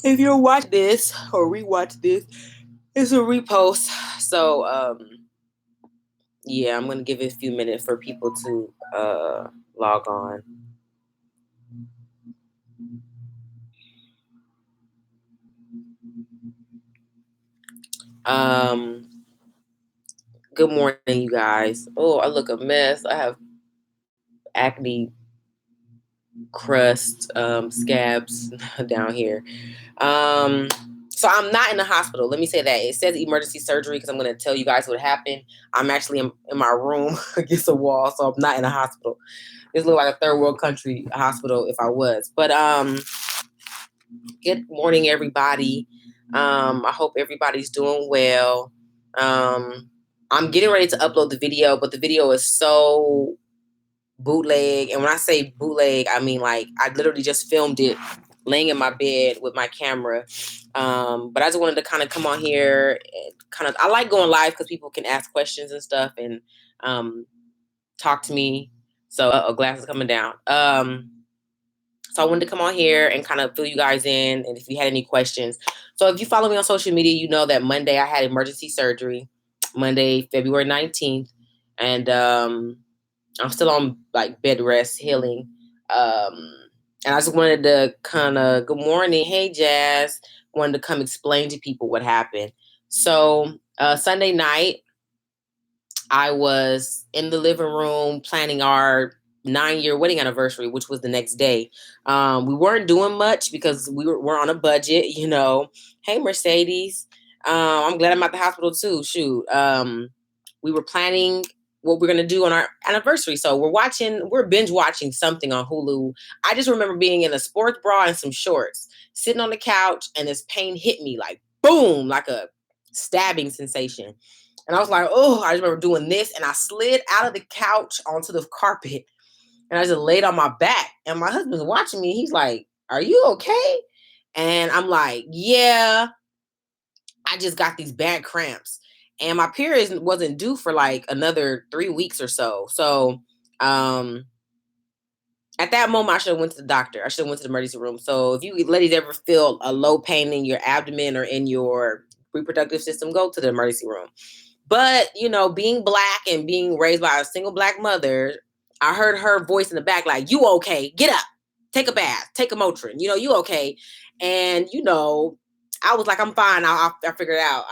If you're watching this or rewatch this, it's a repost. So yeah, I'm gonna give it a few minutes for people to log on. Good morning, you guys. Oh, I look a mess. I have acne crust, scabs down here. So I'm not in the hospital. Let me say that. It says emergency surgery because I'm going to tell you guys what happened. I'm actually in my room against a wall, so I'm not in a hospital. This looks like a third world country hospital if I was. But good morning, everybody. I hope everybody's doing well. I'm getting ready to upload the video, but the video is so bootleg. And when I say bootleg, I mean like I literally just filmed it laying in my bed with my camera. But I just wanted to kind of come on here and I like going live because people can ask questions and stuff and talk to me. So glass is coming down. So I wanted to come on here and kind of fill you guys in and if you had any questions. So if you follow me on social media, you know that Monday I had emergency surgery, Monday, February 19th. And I'm still on like bed rest healing. And I just wanted to good morning. Hey, Jazz. Wanted to come explain to people what happened. So Sunday night, I was in the living room planning our 9-year wedding anniversary, which was the next day. We weren't doing much because we're on a budget, you know. Hey, Mercedes. I'm glad I'm at the hospital too. Shoot. We were planning what we're gonna do on our anniversary. So we're binge watching something on Hulu. I just remember being in a sports bra and some shorts, sitting on the couch, and this pain hit me like boom, like a stabbing sensation. And I was like, oh, I just remember doing this. And I slid out of the couch onto the carpet and I just laid on my back. And my husband's watching me. He's like, are you okay? And I'm like, yeah, I just got these bad cramps. And my period wasn't due for like another 3 weeks or so. So at that moment, I should have went to the doctor. I should have went to the emergency room. So if you ladies ever feel a low pain in your abdomen or in your reproductive system, go to the emergency room. But, you know, being black and being raised by a single black mother, I heard her voice in the back like, you okay? Get up. Take a bath. Take a Motrin. You know, you okay? And, you know, I was like, I'm fine. I figured it out.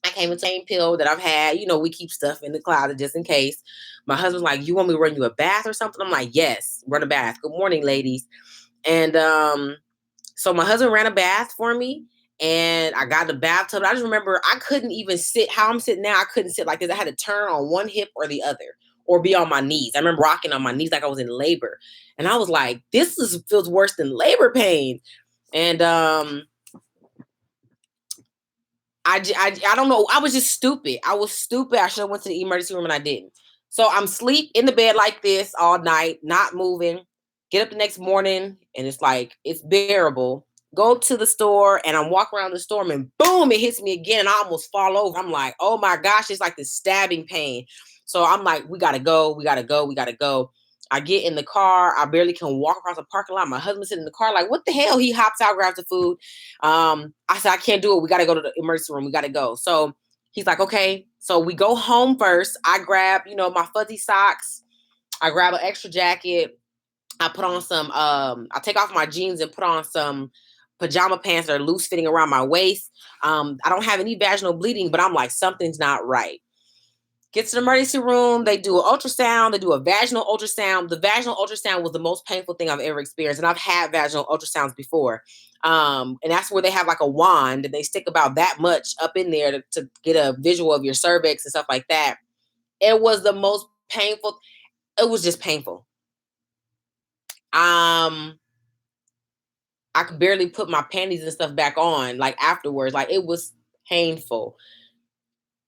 I came with the same pill that I've had. You know, we keep stuff in the closet just in case. My husband's like, you want me to run you a bath or something? I'm like, yes, run a bath. Good morning, ladies. And so my husband ran a bath for me and I got in the bathtub. I just remember I couldn't even sit how I'm sitting now. I couldn't sit like this. I had to turn on one hip or the other or be on my knees. I remember rocking on my knees like I was in labor. And I was like, feels worse than labor pain. And I don't know. I was just stupid. I was stupid. I should have went to the emergency room and I didn't. So I'm asleep in the bed like this all night, not moving. Get up the next morning and it's like, it's bearable. Go to the store and I'm walking around the store and boom, it hits me again and I almost fall over. I'm like, oh my gosh, it's like this stabbing pain. So I'm like, we gotta go, we gotta go, we gotta go. I get in the car. I barely can walk across the parking lot. My husband's sitting in the car, like, what the hell? He hops out, grabs the food. I said, I can't do it. We got to go to the emergency room. We got to go. So he's like, okay. So we go home first. I grab, you know, my fuzzy socks. I grab an extra jacket. I put on I take off my jeans and put on some pajama pants that are loose fitting around my waist. I don't have any vaginal bleeding, but I'm like, something's not right. Get to the emergency room. They do an ultrasound. They do a vaginal ultrasound. The vaginal ultrasound was the most painful thing I've ever experienced. And I've had vaginal ultrasounds before. And that's where they have like a wand and they stick about that much up in there to get a visual of your cervix and stuff like that. It was the most painful. It was just painful. I could barely put my panties and stuff back on like afterwards. Like it was painful.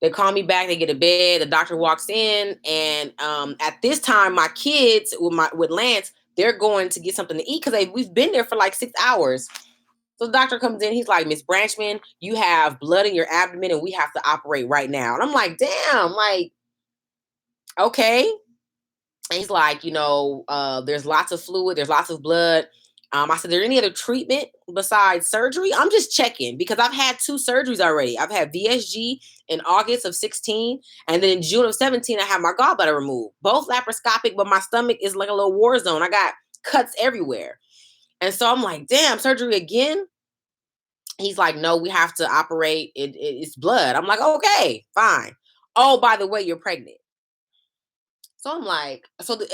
They call me back. They get a bed. The doctor walks in, and at this time, my kids with Lance, they're going to get something to eat because we've been there for like 6 hours. So the doctor comes in. He's like, Miss Branchman, you have blood in your abdomen, and we have to operate right now. And I'm like, damn, like Okay. And he's like, there's lots of fluid, there's lots of blood. I said, there any other treatment besides surgery? I'm just checking because I've had 2 surgeries already. I've had VSG in August of 16, and then in June of 17, I had my gallbladder removed. Both laparoscopic, but my stomach is like a little war zone. I got cuts everywhere. And so I'm like, damn, surgery again? He's like, no, we have to operate. It's blood. I'm like, okay, fine. Oh, by the way, you're pregnant. So I'm like,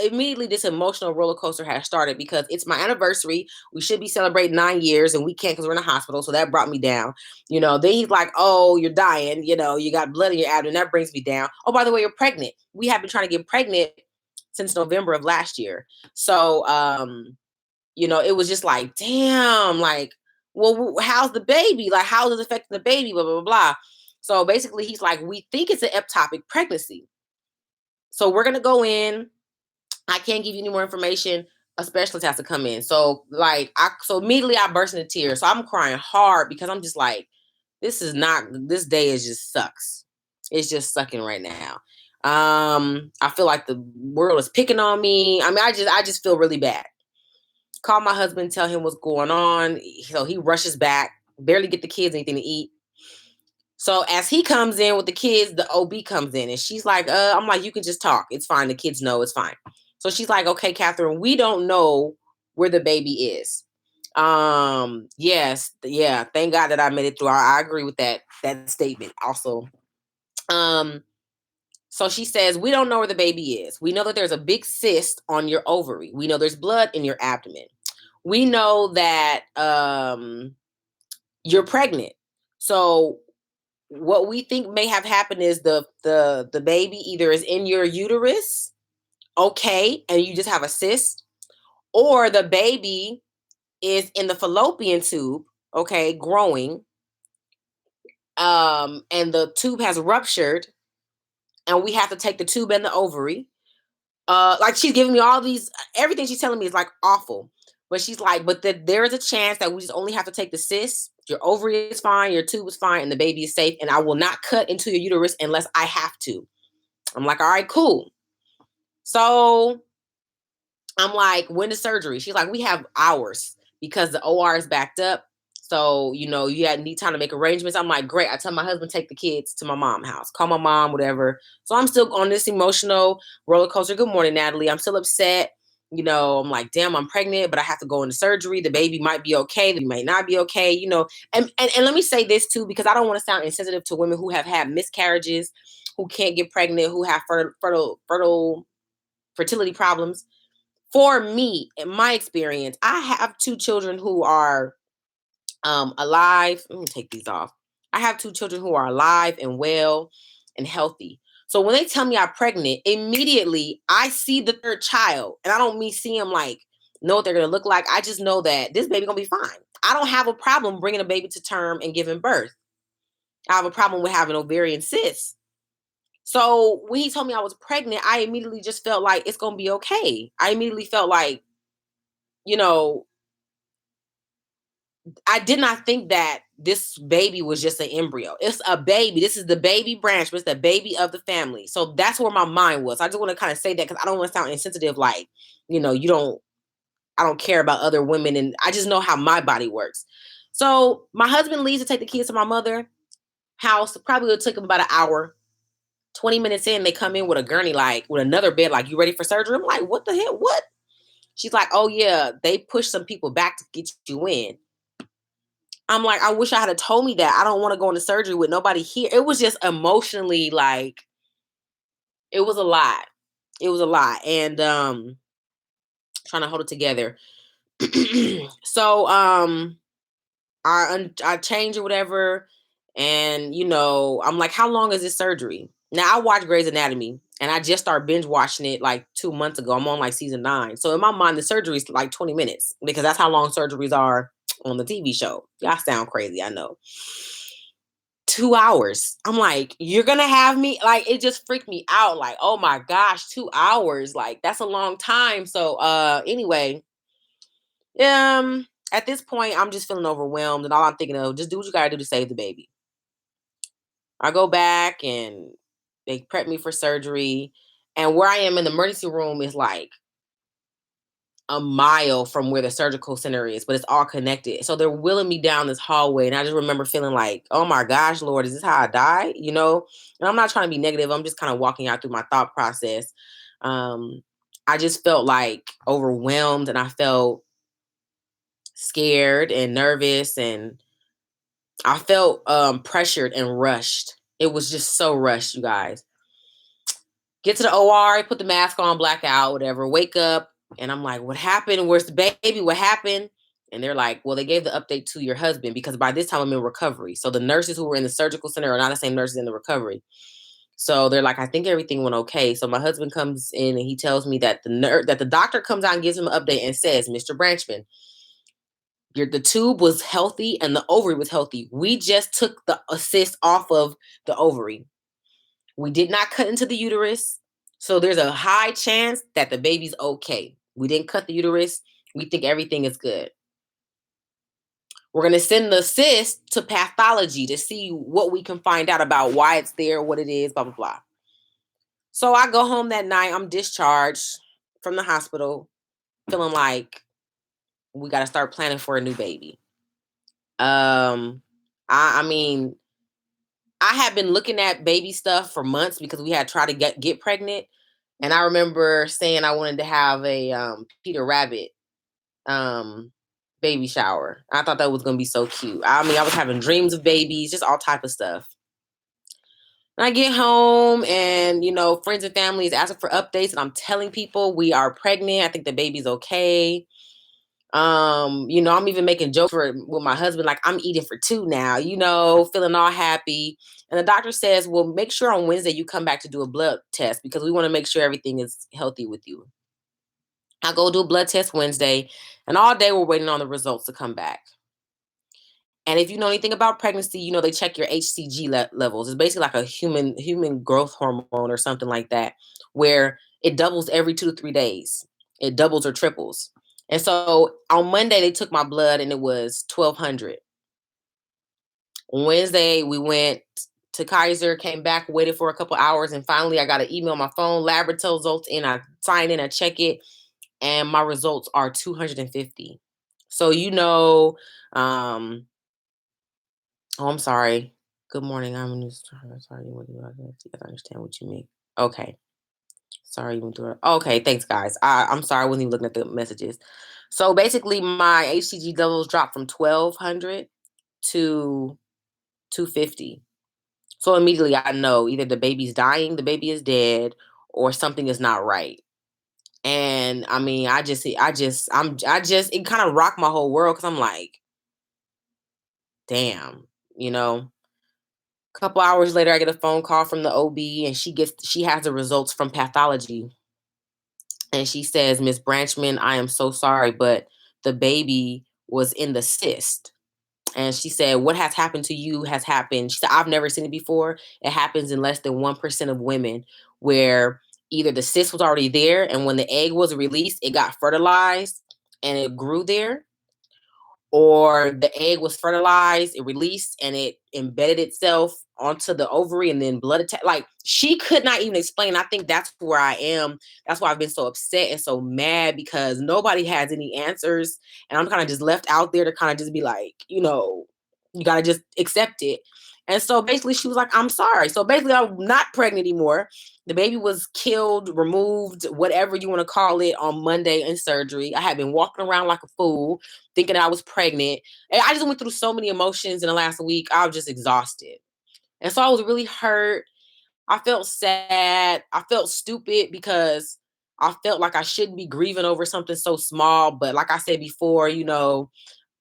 immediately this emotional roller coaster has started because it's my anniversary. We should be celebrating 9 years and we can't because we're in the hospital. So that brought me down. Then he's like, oh, you're dying. You got blood in your abdomen. That brings me down. Oh, by the way, you're pregnant. We have been trying to get pregnant since November of last year. So, it was just like, damn, like, well, how's the baby? Like, how is it affecting the baby? Blah, blah, blah, blah. So basically, he's like, we think it's an ectopic pregnancy. So we're going to go in. I can't give you any more information. A specialist has to come in. So immediately I burst into tears. So I'm crying hard because I'm just like, this day is just sucks. It's just sucking right now. I feel like the world is picking on me. I mean, I just feel really bad. Call my husband, tell him what's going on. So he rushes back, barely get the kids anything to eat. So as he comes in with the kids, the OB comes in and she's like, I'm like, you can just talk. It's fine. The kids know it's fine. So she's like, okay, Catherine, we don't know where the baby is. Yes, yeah. Thank God that I made it through. I agree with that statement also. So she says, we don't know where the baby is. We know that there's a big cyst on your ovary. We know there's blood in your abdomen. We know that you're pregnant. So what we think may have happened is the baby either is in your uterus, okay, and you just have a cyst, or the baby is in the fallopian tube, okay, growing, and the tube has ruptured, and we have to take the tube and the ovary. Like she's giving me all these, everything she's telling me is like awful. But she's like, but there is a chance that we just only have to take the cyst. Your ovary is fine, your tube is fine, and the baby is safe. And I will not cut into your uterus unless I have to. I'm like, all right, cool. So I'm like, when is surgery? She's like, we have hours because the OR is backed up. So, you need time to make arrangements. I'm like, great. I tell my husband, take the kids to my mom's house, call my mom, whatever. So I'm still on this emotional roller coaster. Good morning, Natalie. I'm still upset. I'm like, damn, I'm pregnant, but I have to go into surgery. The baby might be okay. The baby might not be okay, and let me say this too, because I don't want to sound insensitive to women who have had miscarriages, who can't get pregnant, who have fertility problems. For me, in my experience, I have 2 children who are alive. Let me take these off. I have 2 children who are alive and well and healthy. So when they tell me I'm pregnant, immediately I see the 3rd child, and I don't mean see them like know what they're gonna look like. I just know that this baby gonna be fine. I don't have a problem bringing a baby to term and giving birth. I have a problem with having ovarian cysts. So when he told me I was pregnant, I immediately just felt like it's gonna be okay. I immediately felt like, you know, I did not think that this baby was just an embryo. It's a baby. This is the baby branch, but it's the baby of the family. So that's where my mind was. I just want to kind of say that because I don't want to sound insensitive, like, I don't care about other women, and I just know how my body works. So my husband leaves to take the kids to my mother house. Probably would take him about an hour. 20 minutes in, they come in with a gurney, like with another bed, like, you ready for surgery? I'm like, what the hell? What? She's like, oh yeah, they pushed some people back to get you in. I'm like, I wish I had told me that. I don't want to go into surgery with nobody here. It was just emotionally like, it was a lot. It was a lot. And trying to hold it together. So I change or whatever. And I'm like, how long is this surgery? Now I watch Grey's Anatomy and I just started binge watching it like 2 months ago. I'm on like season 9. So in my mind, the surgery is like 20 minutes because that's how long surgeries are on the TV show. Y'all sound crazy, I know. 2 hours. I'm like, you're gonna have me? Like, it just freaked me out. Like, oh my gosh, 2 hours. Like, that's a long time. So anyway, at this point, I'm just feeling overwhelmed, and all I'm thinking of, just do what you gotta do to save the baby. I go back and they prep me for surgery. And where I am in the emergency room is like a mile from where the surgical center is, but it's all connected. So they're wheeling me down this hallway. And I just remember feeling like, oh my gosh, Lord, is this how I die? You know? And I'm not trying to be negative. I'm just kind of walking out through my thought process. Um, I just felt like overwhelmed and I felt scared and nervous and I felt pressured and rushed. It was just so rushed, you guys. Get to the OR, put the mask on, black out, whatever, wake up. And I'm like, what happened? Where's the baby? What happened? And they're like, well, they gave the update to your husband because by this time I'm in recovery. So the nurses who were in the surgical center are not the same nurses in the recovery. So they're like, I think everything went okay. So my husband comes in and he tells me that the doctor comes out and gives him an update and says, Mr. Branchman, the tube was healthy and the ovary was healthy. We just took the cyst off of the ovary. We did not cut into the uterus. So there's a high chance that the baby's okay. We didn't cut the uterus. We think everything is good. We're going to send the cyst to pathology to see what we can find out about why it's there, what it is, blah, blah, blah. So I go home that night. I'm discharged from the hospital, feeling like we got to start planning for a new baby. I mean, I had been looking at baby stuff for months because we had tried to get pregnant. And I remember saying I wanted to have a Peter Rabbit baby shower. I thought that was going to be so cute. I mean, I was having dreams of babies, just all type of stuff. And I get home and, you know, friends and family is asking for updates and I'm telling people we are pregnant. I think the baby's okay. You know, I'm even making jokes with my husband, like I'm eating for two now, you know, feeling all happy. And the doctor says, well, make sure on Wednesday you come back to do a blood test because we want to make sure everything is healthy with you. I go do a blood test Wednesday, and all day we're waiting on the results to come back. And if you know anything about pregnancy, you know they check your HCG levels. It's basically like a human growth hormone or something like that, where it doubles every 2 to 3 days. It doubles or triples. And so on Monday they took my blood and it was 1200. Wednesday we went to Kaiser, came back, waited for a couple hours, and finally I got an email on my phone, laboratory results in. I sign in, I check it, and my results are 250. So you know, oh, I'm sorry. Good morning. I'm a new starter. Sorry, you went through that. I understand what you mean. Okay. Sorry, you went through it. Okay, thanks, guys. I'm sorry, I wasn't even looking at the messages. So basically, my HCG levels dropped from 1200 to 250. So immediately I know either the baby's dying, the baby is dead, or something is not right. And I mean, it kind of rocked my whole world because I'm like, damn, you know. A couple hours later, I get a phone call from the OB, and she has the results from pathology, and she says, Miss Branchman, I am so sorry, but the baby was in the cyst. And she said, what has happened to you has happened. She said, I've never seen it before. It happens in less than 1% of women where either the cyst was already there and when the egg was released, it got fertilized and it grew there, or the egg was fertilized, it released, and it embedded itself onto the ovary and then blood attack. Like she could not even explain. I think that's where I am. That's why I've been so upset and so mad because nobody has any answers. And I'm kind of just left out there to kind of just be like, you know, you got to just accept it. And so basically she was like, I'm sorry. So basically I'm not pregnant anymore. The baby was killed, removed, whatever you want to call it, on Monday in surgery. I had been walking around like a fool, thinking I was pregnant. And I just went through so many emotions in the last week. I was just exhausted. And so I was really hurt. I felt sad. I felt stupid because I felt like I shouldn't be grieving over something so small. But like I said before, you know,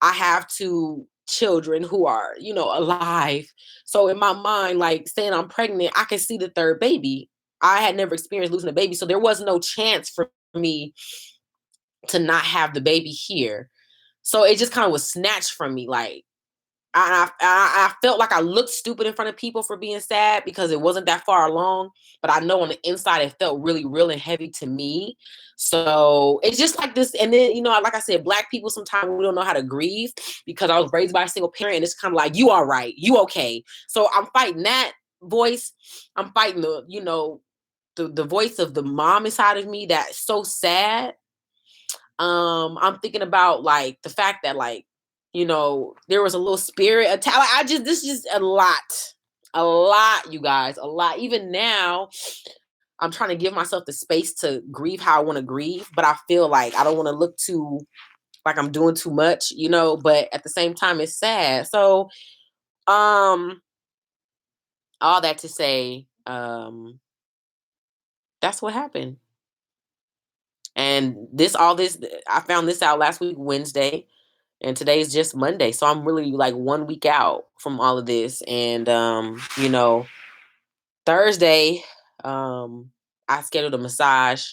I have two children who are, you know, alive. So in my mind, like saying I'm pregnant, I can see the third baby. I had never experienced losing a baby. So there was no chance for me to not have the baby here. So it just kind of was snatched from me. Like, I felt like I looked stupid in front of people for being sad because it wasn't that far along. But I know on the inside it felt really real and heavy to me. So it's just like this. And then, you know, like I said, Black people sometimes we don't know how to grieve because I was raised by a single parent and it's kind of like, you all right, you okay. So I'm fighting that voice. I'm fighting the, you know, the voice of the mom inside of me that's so sad. I'm thinking about like the fact that like, you know, there was a little spirit attack. This is just a lot, you guys, a lot. Even now, I'm trying to give myself the space to grieve how I want to grieve, but I feel like I don't want to look too like I'm doing too much, you know, but at the same time it's sad. So, um all that to say, that's what happened. And I found this out last week Wednesday, and today is just Monday. So I'm really like 1 week out from all of this. And you know, Thursday, I scheduled a massage.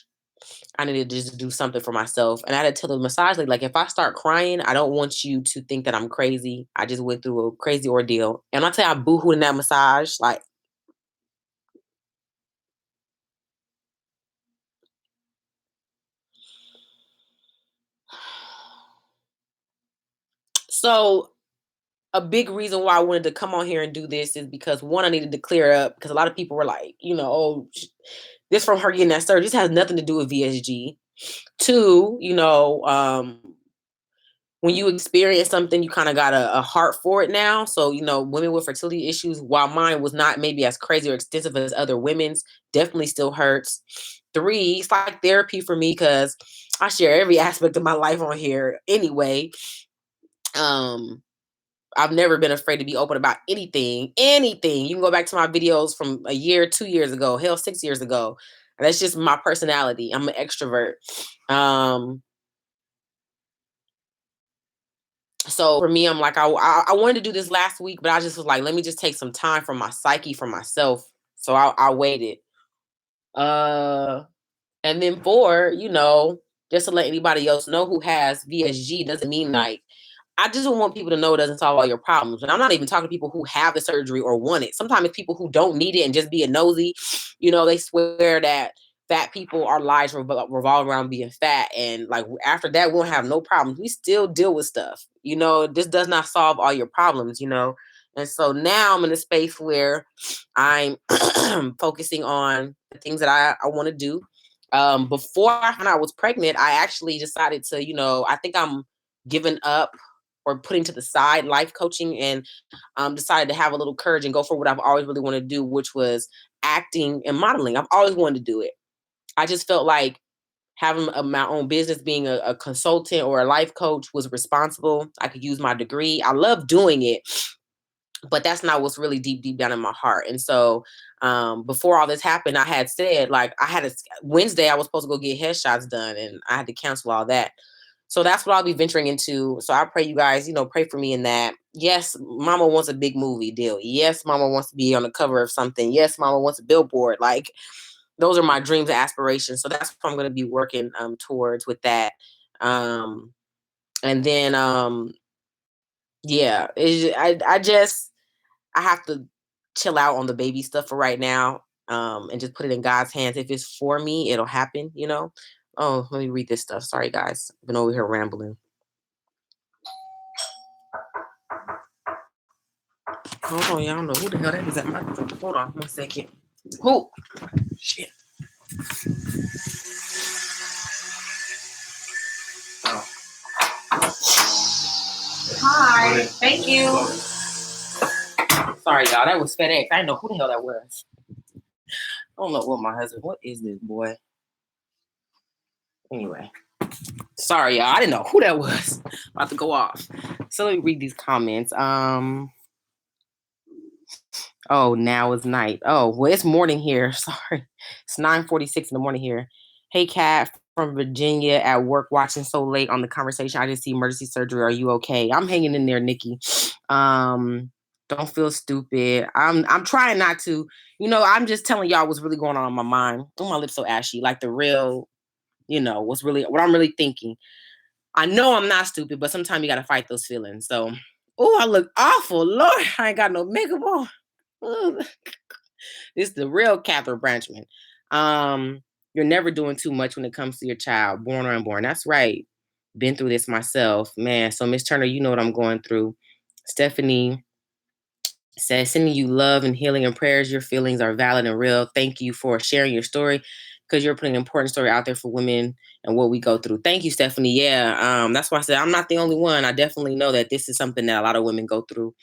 I needed to just do something for myself. And I had to tell the massage lady, like, if I start crying, I don't want you to think that I'm crazy. I just went through a crazy ordeal. And I tell you, I boohooed in that massage. Like, so a big reason why I wanted to come on here and do this is because one, I needed to clear up because a lot of people were like, you know, oh, this from her getting that surgery. This has nothing to do with VSG. Two, you know, when you experience something, you kind of got a heart for it now. So, you know, women with fertility issues, while mine was not maybe as crazy or extensive as other women's, definitely still hurts. Three, it's like therapy for me because I share every aspect of my life on here anyway. Um, I've never been afraid to be open about anything, anything. You can go back to my videos from a year, 2 years ago, hell, 6 years ago. And that's just my personality. I'm an extrovert. So for me, I'm like, I wanted to do this last week, but I just was like, let me just take some time for my psyche, for myself. So I waited. Uh, and then four, you know, just to let anybody else know who has VSG doesn't mean like I just don't want people to know it doesn't solve all your problems. And I'm not even talking to people who have the surgery or want it. Sometimes it's people who don't need it and just being nosy. You know, they swear that fat people, our lives revolve around being fat. And like after that, we won't have no problems. We still deal with stuff. You know, this does not solve all your problems, you know. And so now I'm in a space where I'm focusing on the things that I want to do. Before I was pregnant, I actually decided to, you know, I think I'm giving up or putting to the side life coaching and decided to have a little courage and go for what I've always really wanted to do, which was acting and modeling. I've always wanted to do it. I just felt like having my own business, being a consultant or a life coach was responsible. I could use my degree. I love doing it, but that's not what's really deep down in my heart. And so before all this happened, I had said like I had a Wednesday I was supposed to go get headshots done and I had to cancel all that. So that's what I'll be venturing into. So I pray you guys, you know, pray for me in that. Yes, mama wants a big movie deal. Yes, mama wants to be on the cover of something. Yes, mama wants a billboard. Like those are my dreams and aspirations. So that's what I'm going to be working towards with that. Um, and then yeah, I just I have to chill out on the baby stuff for right now, and just put it in God's hands. If it's for me, it'll happen, you know. Oh, let me read this stuff. Sorry, guys. I've been over here rambling. Hold on, y'all know who the hell that is at my door. Hold on 1 second. Who? Shit. Oh. Hi. Thank you. Sorry, y'all. That was FedEx. I didn't know who the hell that was. I don't know what my husband. What is this, boy? Anyway. Sorry, y'all. I didn't know who that was. About to go off. So let me read these comments. Oh, now it's night. Oh, well, it's morning here. Sorry. It's 9:46 in the morning here. Hey, Kat from Virginia at work watching so late on the conversation. I just see emergency surgery. Are you okay? I'm hanging in there, Nikki. Don't feel stupid. I'm trying not to. You know, I'm just telling y'all what's really going on in my mind. Oh, my lips so ashy. Like the real, you know, what I'm really thinking. I know I'm not stupid, but sometimes you gotta fight those feelings. So, oh, I look awful. Lord, I ain't got no makeup on. Ugh. This is the real Catherine Branchman. You're never doing too much when it comes to your child, born or unborn. That's right. Been through this myself, man. So Miss Turner, you know what I'm going through. Stephanie, Says, sending you love and healing and prayers. Your feelings are valid and real. Thank you for sharing your story, because you're putting an important story out there for women and what we go through. Thank you, Stephanie. Yeah, that's why I said I'm not the only one. I definitely know that this is something that a lot of women go through.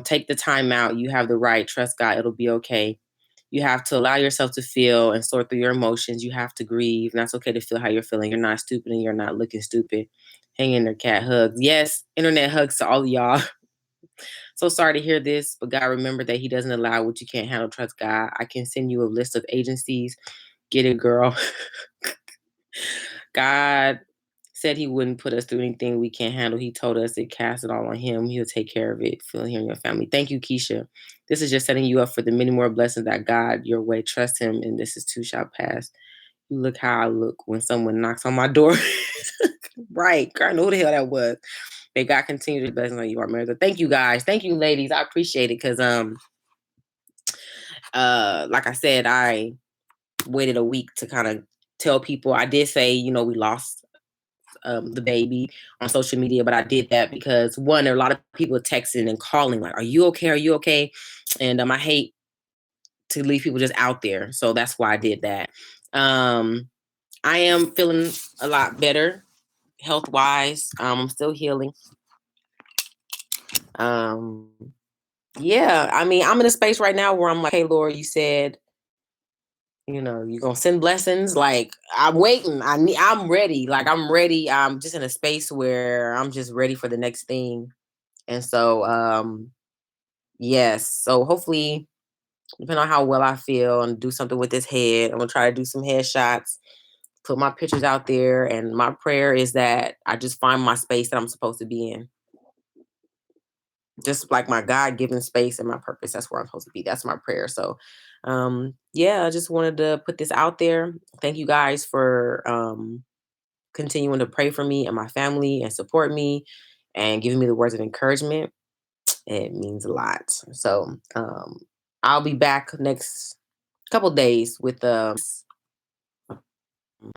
Take the time out. You have the right. Trust God. It'll be okay. You have to allow yourself to feel and sort through your emotions. You have to grieve. And that's okay to feel how you're feeling. You're not stupid and you're not looking stupid. Hang in there, cat hugs. Yes, internet hugs to all of y'all. So sorry to hear this, but God, remember that He doesn't allow what you can't handle. Trust God. I can send you a list of agencies. Get it, girl. God said He wouldn't put us through anything we can't handle. He told us to cast it all on Him. He'll take care of it. Feel Him in your family. Thank you, Keisha. This is just setting you up for the many more blessings that God your way. Trust Him, and this is too shall pass. You look how I look when someone knocks on my door. Right. Girl, I know who the hell that was. May God continue to bless on you, America. Thank you guys. Thank you, ladies. I appreciate it, because like I said, I waited a week to kind of tell people. I did say, we lost the baby on social media, but I did that because, one, there are a lot of people texting and calling like, "Are you okay? Are you okay?" And I hate to leave people just out there, so that's why I did that. I am feeling a lot better health wise. I'm still healing. Um, yeah, I mean, I'm in a space right now where I'm like, "Hey, Lord, you said, you're gonna send blessings. Like, I'm waiting. I'm ready. Like, I'm ready. I'm just in a space where I'm just ready for the next thing." And so, yes. So hopefully, depending on how well I feel, and do something with this head, I'm gonna try to do some headshots, put my pictures out there, and my prayer is that I just find my space that I'm supposed to be in. Just like my God given space and my purpose. That's where I'm supposed to be. That's my prayer. So, yeah, I just wanted to put this out there. Thank you guys for continuing to pray for me and my family and support me and giving me the words of encouragement. It means a lot. So, I'll be back next couple days with